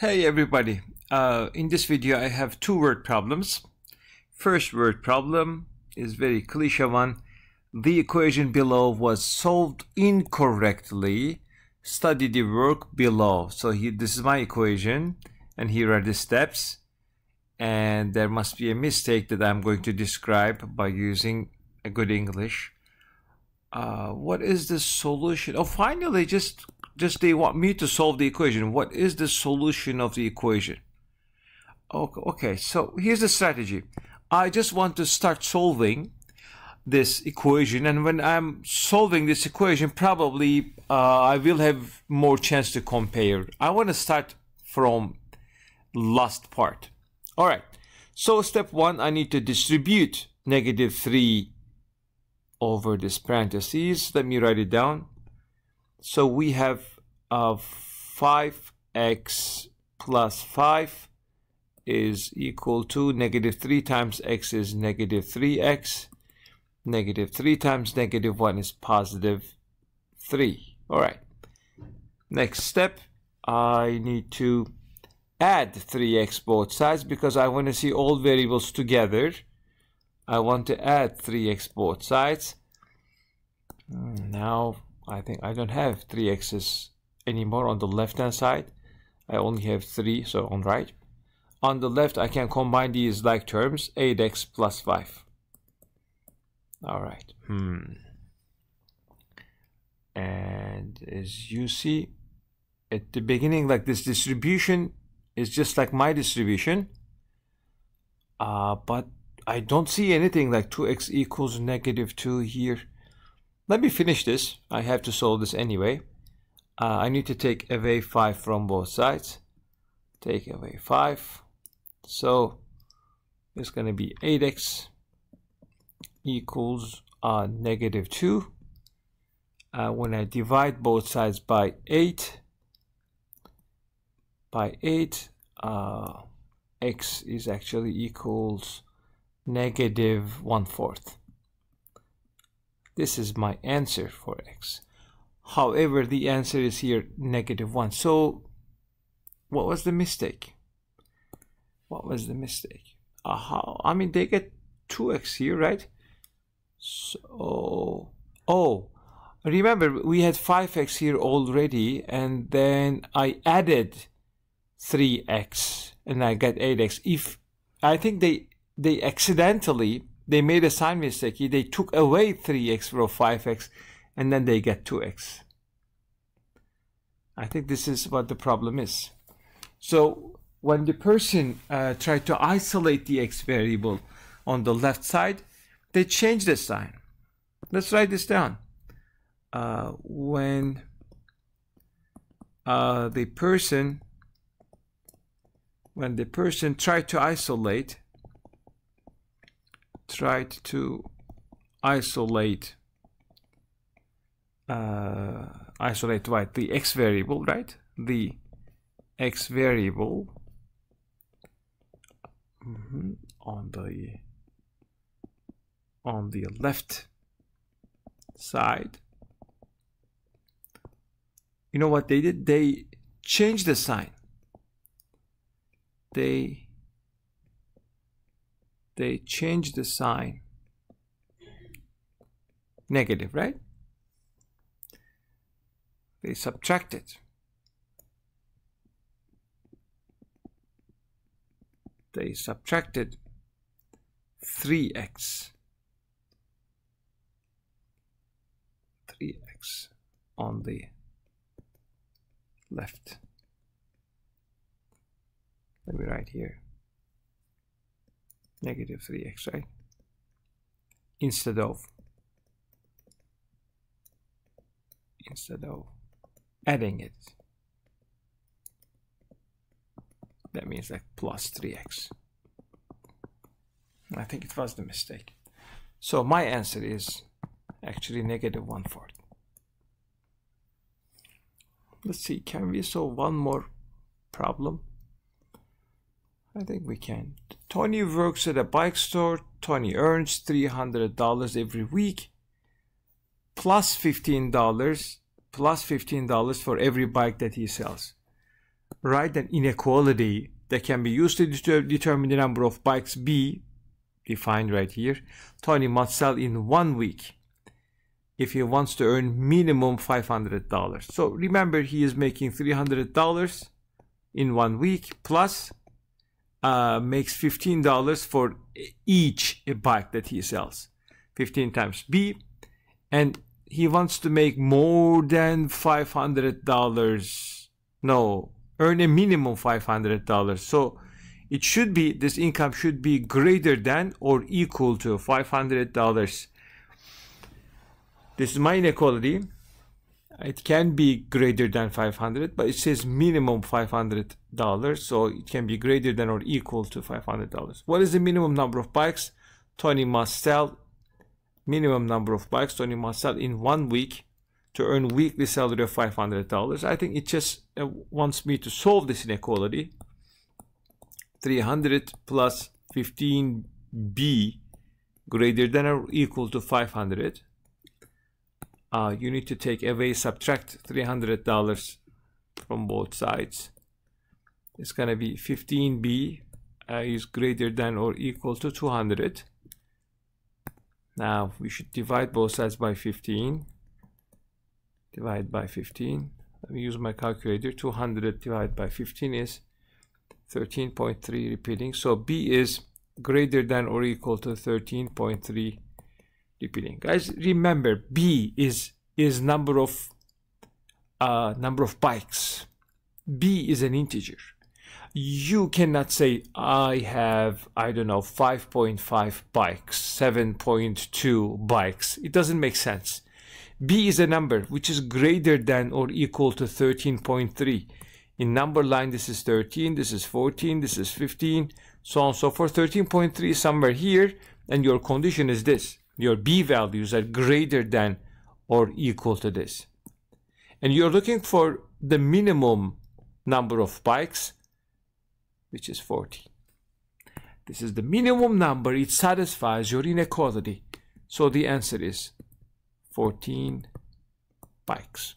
Hey everybody, in this video I have two word problems. First word problem is very cliche one. The equation below was solved incorrectly. Study the work below. So this is my equation and here are the steps, and there must be a mistake that I'm going to describe by using a good English. What is the solution? Oh, finally, just they want me to solve the equation. What is the solution of the equation? Okay, so here's the strategy. I just want to start solving this equation, and when I'm solving this equation, probably I will have more chance to compare. I want to start from last part. All right, so step one, I need to distribute -3 over this parentheses. Let me write it down. So we have 5x plus 5 is equal to -3 times x is -3x. -3 times -1 is +3. All right. Next step, I need to add 3x both sides because I want to see all variables together. I want to add 3x both sides. Now I think I don't have 3x's anymore on the left hand side. I only have 3, so on right. On the left I can combine these like terms, 8x plus 5. All right. And as you see at the beginning, like this distribution is just like my distribution, but I don't see anything like 2x equals -2 here. Let me finish this. I have to solve this anyway. I need to take away 5 from both sides. Take away 5. So it's going to be 8x equals -2. When I divide both sides by 8, x is actually equals -1/4. This is my answer for x. However, the answer is here -1. So what was the mistake? What was the mistake? I mean, they get 2x here, right? So, remember we had 5x here already, and then I added 3x and I got 8x. If I think they accidentally, they made a sign mistake. They took away 3x from 5x and then they get 2x. I think this is what the problem is. So when the person tried to isolate the x variable on the left side, they changed the sign. Let's write this down. When the person tried to isolate what? The x variable, right? The x variable on the left side. You know what they did? They changed the sign. They changed the sign. Negative, right? They subtracted. They subtracted 3x. 3x on the left. Let me write here. -3x, right? Instead of adding it. That means like plus 3x. I think it was the mistake. So my answer is actually -1/4. Let's see, can we solve one more problem? I think we can. Tony works at a bike store. Tony earns $300 every week, plus $15 for every bike that he sells. write an inequality that can be used to determine the number of bikes B, defined right here. Tony must sell in 1 week if he wants to earn minimum $500. So remember, he is making $300 in 1 week, plus makes $15 for each bike that he sells. 15 times B, and he wants to make more than $500. No, earn a minimum $500. So it should be, this income should be greater than or equal to $500. This is my inequality. It can be greater than 500, but it says minimum $500, so it can be greater than or equal to $500. What is the minimum number of bikes Tony must sell? Minimum number of bikes Tony must sell in 1 week to earn weekly salary of $500. I think it just wants me to solve this inequality. 300 plus 15b greater than or equal to 500. You need to take away, subtract $300 from both sides. It's going to be 15b is greater than or equal to 200. Now we should divide both sides by 15. Divide by 15. Let me use my calculator. 200 divided by 15 is 13.3 repeating. So b is greater than or equal to 13.3 repeating. Guys, remember, b is number of bikes. b is an integer. You cannot say I have, I don't know, 5.5 bikes, 7.2 bikes. It doesn't make sense. b is a number which is greater than or equal to 13.3. In number line, this is 13, this is 14, this is 15, so on and so forth. 13.3 is somewhere here, and your condition is this. Your b values are greater than or equal to this. And you're looking for the minimum number of bikes, which is 40. This is the minimum number. It satisfies your inequality. So the answer is 14 bikes.